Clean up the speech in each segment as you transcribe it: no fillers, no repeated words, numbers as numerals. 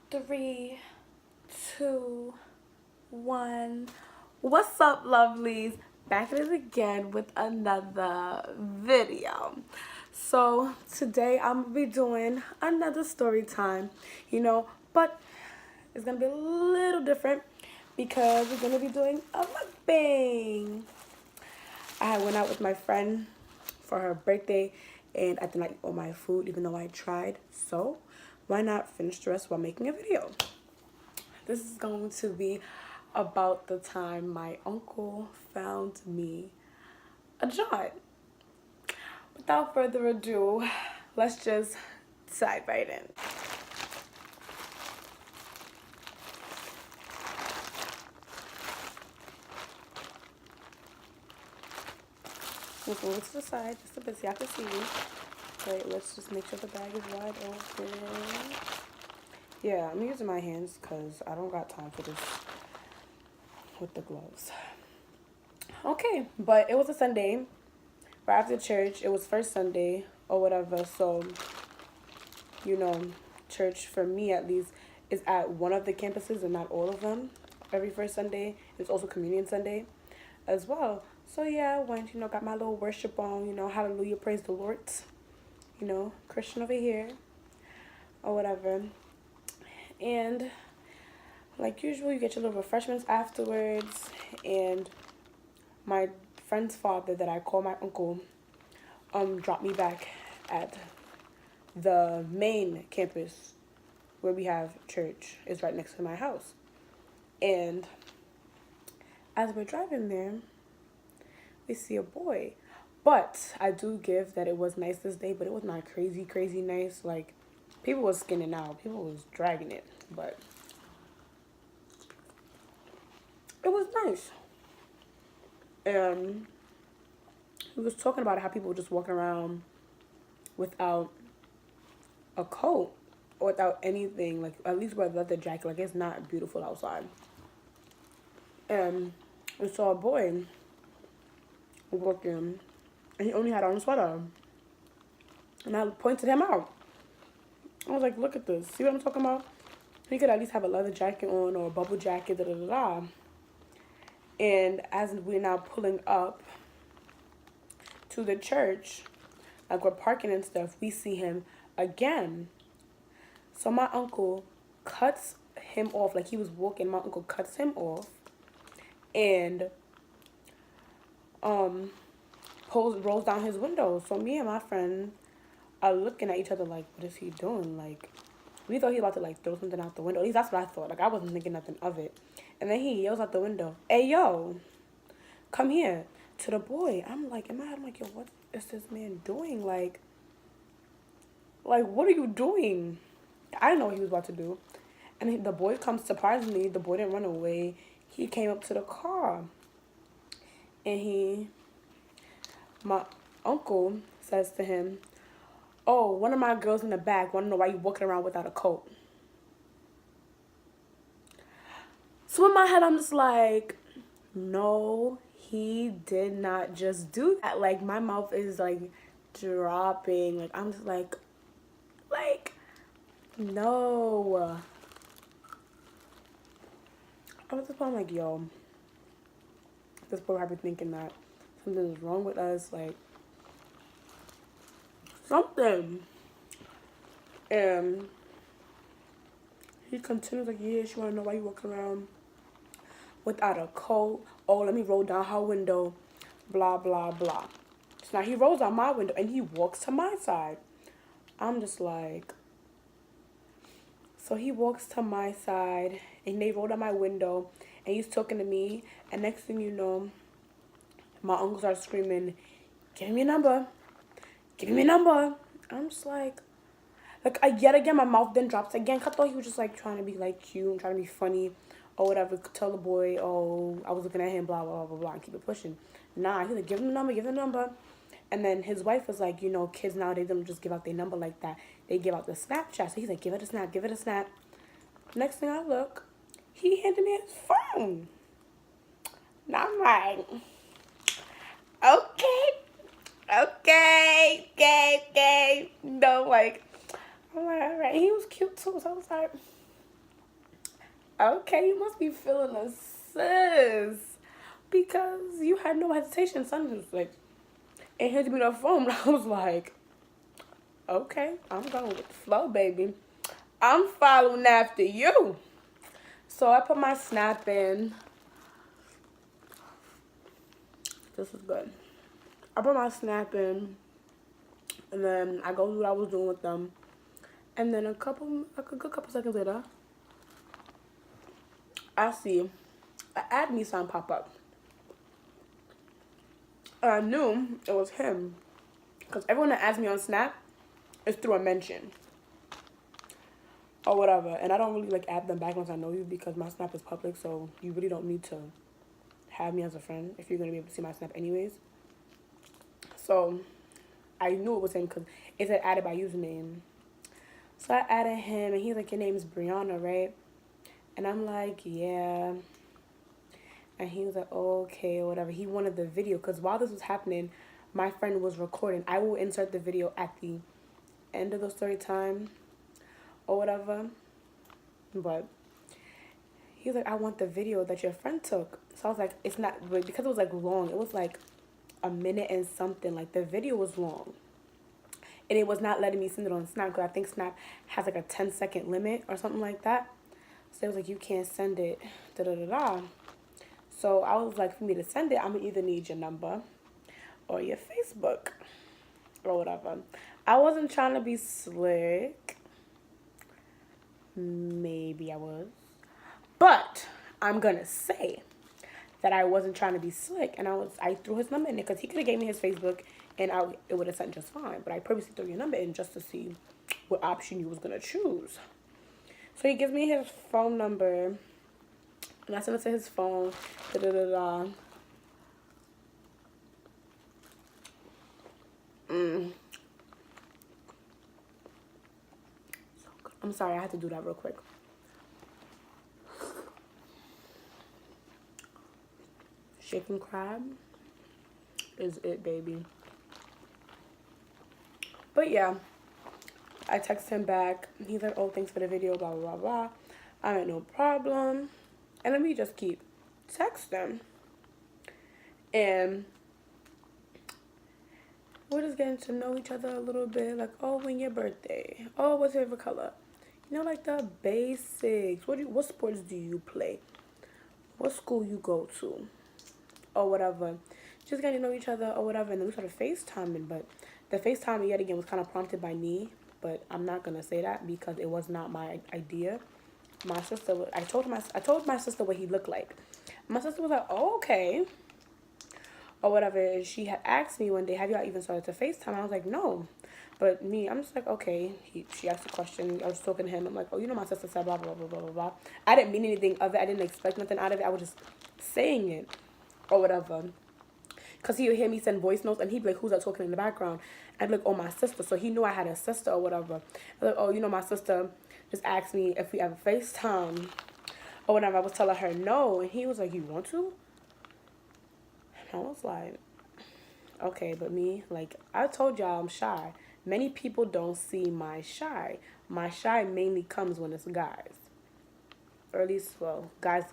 Three, two, one. What's up, lovelies? Back at it again with another video. So today I'm gonna be doing another story time, but it's gonna be a little different because we're gonna be doing a mukbang. I went out with my friend for her birthday and I did not eat all my food even though I tried. So why not finish the rest while making a video? This is going to be about the time my uncle found me a Jawn. Without further ado, let's just dive right in. Let's move it to the side just a bit so y'all can see. Wait, let's just make sure the bag is wide open. Yeah, I'm using my hands because I don't got time for this with the gloves. Okay, but it was a Sunday. Right after church, it was first Sunday or whatever. So, church for me at least is at one of the campuses and not all of them. Every first Sunday. It's also Communion Sunday as well. So yeah, I went, got my little worship on, hallelujah, praise the Lord. Christian over here or whatever. And like usual, you get your little refreshments afterwards. And my friend's father that I call my uncle dropped me back at the main campus where we have church. Is right next to my house. And as we're driving there, we see a boy. But I do give that it was nice this day, but it was not crazy nice. Like, people was skinning out. People was dragging it. But it was nice. And we was talking about how people were just walking around without a coat or without anything. Like, at least wear a leather jacket. Like, it's not beautiful outside. And we saw a boy walking, and he only had on a sweater. And I pointed him out. I was like, look at this. See what I'm talking about? He could at least have a leather jacket on or a bubble jacket, da-da-da-da. And as we're now pulling up to the church, like we're parking and stuff, we see him again. So my uncle cuts him off. Like, he was walking, my uncle cuts him off and rolls down his window. So me and my friend are looking at each other like, what is he doing? Like, we thought he was about to like throw something out the window. At least that's what I thought. Like, I wasn't thinking nothing of it. And then he yells out the window, "Hey, yo, come here," to the boy. I'm like, in my head, I'm like, yo, what is this man doing? Like, what are you doing? I didn't know what he was about to do. And the boy comes, surprisingly, the boy didn't run away. He came up to the car. And my uncle says to him, "Oh, one of my girls in the back want to know why you walking around without a coat." So in my head, I'm just like, no, he did not just do that. Like, my mouth is like dropping. Like, I'm just like, no. I was just like, yo, this boy probably thinking that something is wrong with us, like something. And he continues like, yeah, she want to know why you walking around without a coat. Oh, let me roll down her window, blah, blah, blah. So now he rolls down my window and he walks to my side. I'm just like, so he walks to my side and they roll down my window and he's talking to me. And next thing you know, my uncle starts screaming, "Give me a number. Give me a number." I'm just like yet again, my mouth then drops again. I thought he was just like trying to be like cute and trying to be funny or whatever. Tell the boy, oh, I was looking at him, blah, blah, blah, blah, and keep it pushing. Nah, he's like, give him the number, give him the number. And then his wife was like, kids nowadays don't just give out their number like that. They give out the Snapchat. So he's like, give it a snap, give it a snap. Next thing I look, he handed me his phone. And I'm like, okay. No, like, I'm like, all right. He was cute too, so I was like, okay, you must be feeling a sis because you had no hesitation. Son was like, and handed me the phone. I was like, okay, I'm going with the flow, baby. I'm following after you. So I put my snap in. This is good. I put my snap in, and then I go do what I was doing with them. And then a good couple seconds later, I see an add me sign pop up. And I knew it was him because everyone that adds me on Snap is through a mention or whatever. And I don't really like add them back once I know you because my Snap is public, so you really don't need to have me as a friend if you're gonna be able to see my Snap anyways. So I knew it was him because it said added by username. So I added him, and he's like, your name is Brianna, right? And I'm like, yeah. And he was like, oh, okay, or whatever. He wanted the video because while this was happening, my friend was recording. I will insert the video at the end of the story time or whatever. But he was like, I want the video that your friend took. So I was like, it's not, because it was like long. It was like a minute and something. Like the video was long. And it was not letting me send it on Snap because I think Snap has like a 10-second limit or something like that. So it was like, you can't send it, da-da-da-da. So I was like, for me to send it, I'm going to either need your number or your Facebook or whatever. I wasn't trying to be slick. Maybe I was. But I'm going to say that I wasn't trying to be slick. And I threw his number in there because he could have gave me his Facebook and it would have sent just fine. But I purposely threw your number in just to see what option you was going to choose. So he gives me his phone number. And I sent it to his phone. Da-da-da-da. I'm sorry, I had to do that real quick. Chicken crab is it, baby. But yeah, I text him back. He's like, oh, thanks for the video, blah, blah, blah, blah. I'm like, no problem. And then we just keep texting. And we're just getting to know each other a little bit. Like, oh, when your birthday? Oh, what's your favorite color? You know, like the basics. What sports do you play? What school you go to? Or whatever. Just getting to know each other or whatever. And then we started FaceTiming. But the FaceTime yet again was kind of prompted by me. But I'm not going to say that because it was not my idea. My sister, I told my sister what he looked like. My sister was like, oh, okay. Or whatever. She had asked me one day, have y'all even started to FaceTime? I was like, no. But me, I'm just like, okay. She asked a question. I was talking to him. I'm like, oh, you know, my sister said blah, blah, blah, blah, blah, blah. I didn't mean anything of it. I didn't expect nothing out of it. I was just saying it or whatever. Because he would hear me send voice notes and he'd be like, who's that talking in the background? I'd be like, oh, my sister. So he knew I had a sister or whatever. I was like, oh, you know, my sister just asked me if we ever FaceTime or whatever. I was telling her no. And he was like, you want to? And I was like, okay, but me, like, I told y'all I'm shy. Many people don't see my shy. My shy mainly comes when it's guys. Or at least, well, guys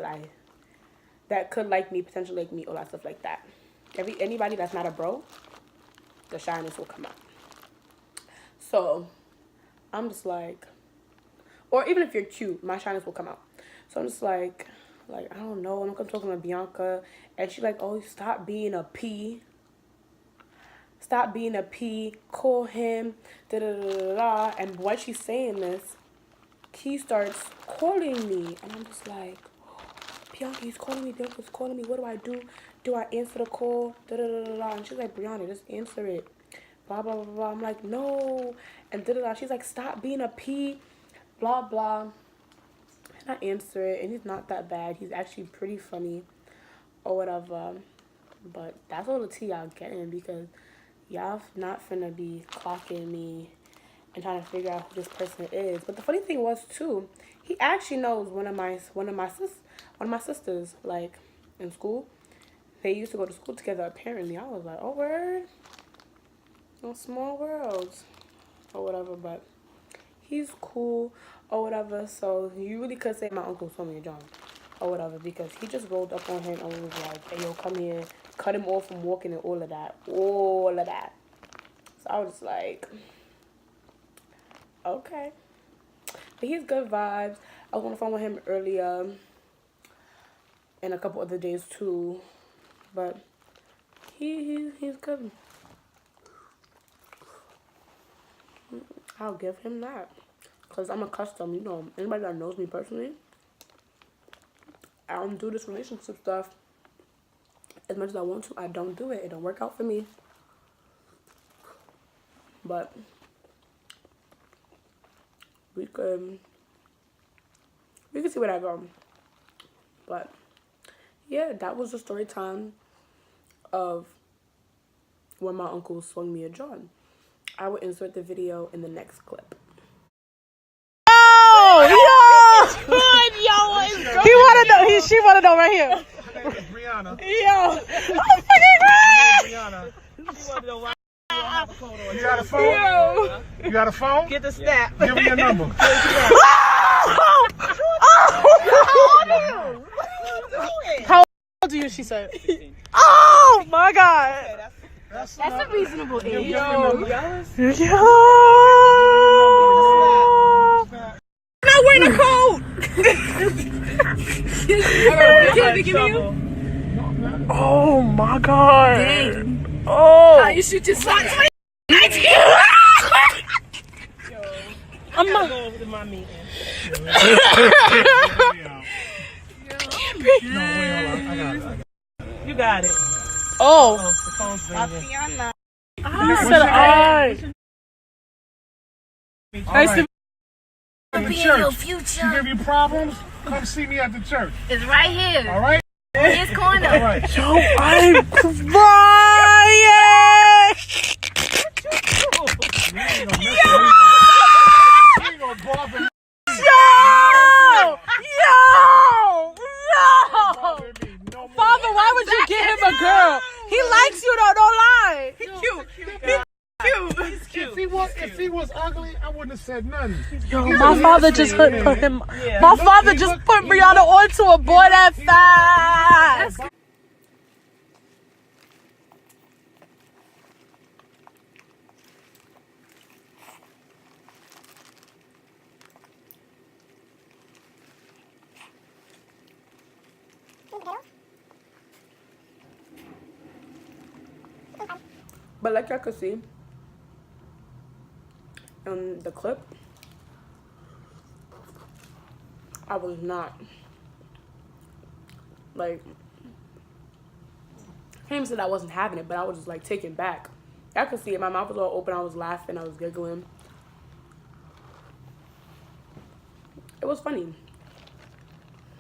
that could like me, potentially like me, all that stuff like that. Anybody that's not a bro, the shyness will come out. So, I'm just like, or even if you're cute, my shyness will come out. So I'm just like, I don't know. I'm talking to Bianca, and she's like, oh, stop being a P. Stop being a P. Call him. Da da da da da. And while she's saying this, he starts calling me, and I'm just like, Bianca, he's calling me. Bianca's calling me. What do I do? Do I answer the call? Da da da da da. And she's like, Brianna, just answer it. Blah blah blah blah. I'm like, no. And da da da. She's like, stop being a P. Blah blah. And I answer it, and he's not that bad. He's actually pretty funny, or whatever. But that's all the tea y'all getting because y'all not finna be clocking me and trying to figure out who this person is. But the funny thing was too, he actually knows one of my sisters, like in school. They used to go to school together apparently. I was like, oh word, no small worlds or whatever. But he's cool or whatever. So you really could say my uncle told me a John or whatever, because he just rolled up on him and was like, hey, yo, come here, cut him off from walking and all of that. So I was just like, okay. But he's good vibes. I was on the phone with him earlier and a couple other days too. But he's good. I'll give him that. Because I'm accustomed, you know, anybody that knows me personally, I don't do this relationship stuff as much as I want to. I don't do it. It don't work out for me. But we could see where that goes. But yeah, that was the story time of when my uncle swung me a Jawn. I will insert the video in the next clip. He wanna know. She wanna know right here. Brianna. Yo, I'm fucking Brianna. She wanna know why you don't have a coat on. You got a phone? Yo. You got a phone? Get the snap. Give me your number. How old are you? She said. Oh my God. That's a reasonable age. Yo. Not wearing a coat. Oh my God. Dang. Oh. You shoot your socks. I'm not going to my meeting. You got it. Oh. The phone's ringing. I said I. Nice to Be in your future. You give you problems? Come see me at the church. It's right here. All right? His corner. All right. Yo, I'm crying. Father, why would you get him a girl? He likes you though, don't lie. He's cute. He's cute. If he was ugly, I wouldn't have said nothing. Yo, my father just put him. My father just put Brianna onto a boy that fast. But like y'all could see in the clip, I was not like, him said I wasn't having it, but I was just like taken back. Y'all could see it. My mouth was all open. I was laughing. I was giggling. It was funny.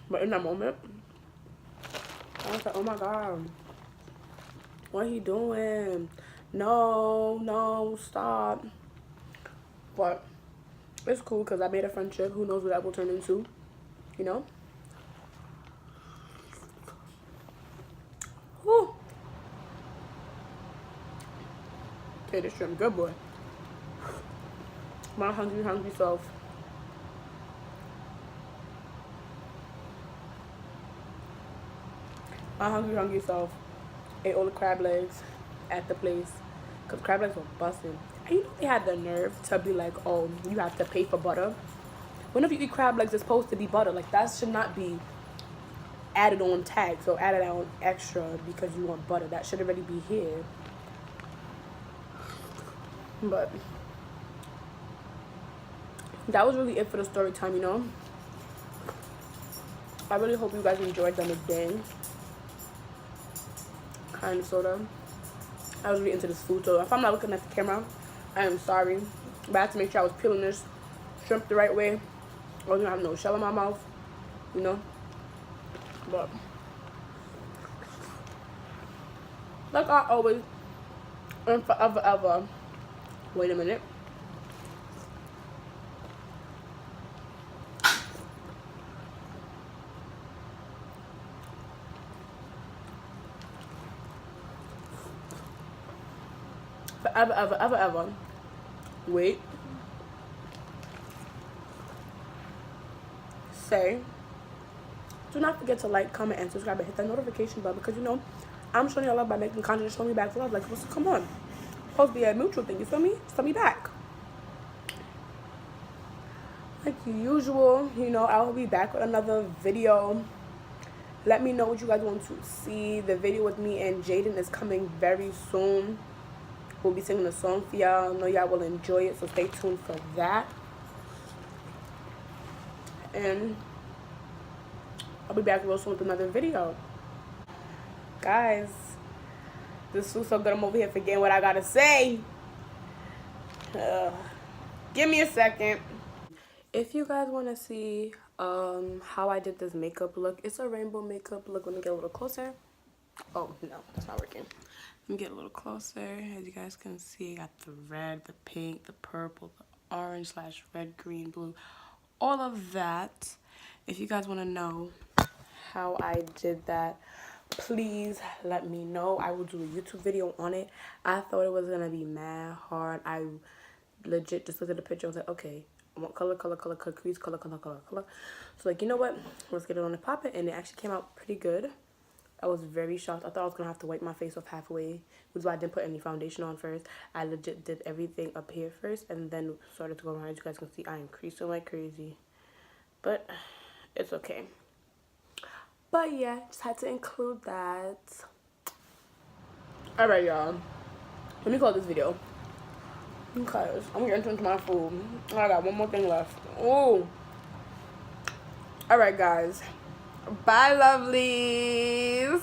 But in that moment, I was like, oh my God, what are you doing? No, stop. But it's cool because I made a friendship. Who knows what that will turn into, you know? Whew. Okay, this shrimp, good boy. My hungry self. My hungry self ate all the crab legs at the place because crab legs were busting. And you know they had the nerve to be like, oh, you have to pay for butter. Whenever you eat crab legs, it's supposed to be butter. Like, that should not be added on tag, so added on extra because you want butter. That should already be here. But that was really it for the story time, you know. I really hope you guys enjoyed them today. Kind of, sort of. I was really into this food, so if I'm not looking at the camera, I am sorry. But I had to make sure I was peeling this shrimp the right way. I wasn't gonna have no shell in my mouth, you know. But like I always, and forever ever. Wait a minute. Forever ever. Wait. say, do not forget to like, comment, and subscribe, and hit that notification bell, because you know I'm showing you love by making content to show me back love. Like, come on, it's supposed to be a mutual thing. You feel me? Send me back. Like usual, you know, I'll be back with another video. Let me know what you guys want to see. The video with me and Jaden is coming very soon. We'll be singing a song for y'all. I know y'all will enjoy it, so stay tuned for that. And I'll be back real soon with another video. Guys, this food's so good, I'm over here forgetting what I gotta say. Give me a second. If you guys want to see how I did this makeup look, it's a rainbow makeup look. Let me get a little closer. Oh no, that's not working. Let me get a little closer. As you guys can see, I got the red, the pink, the purple, the orange / red, green, blue, all of that. If you guys want to know how I did that, please let me know. I will do a YouTube video on it. I thought it was gonna be mad hard. I legit just looked at the picture and was like, okay, I want color, crease, color. So like, you know what? Let's get it on and pop it. And it actually came out pretty good. I was very shocked. I thought I was gonna have to wipe my face off halfway, which is why I didn't put any foundation on first. I legit did everything up here first and then started to go around. As you guys can see, I am creasing like crazy, but it's okay. But yeah, just had to include that. All right, y'all. Let me call this video, because I'm getting into my food. I got one more thing left. Oh. All right, guys. Bye, lovelies.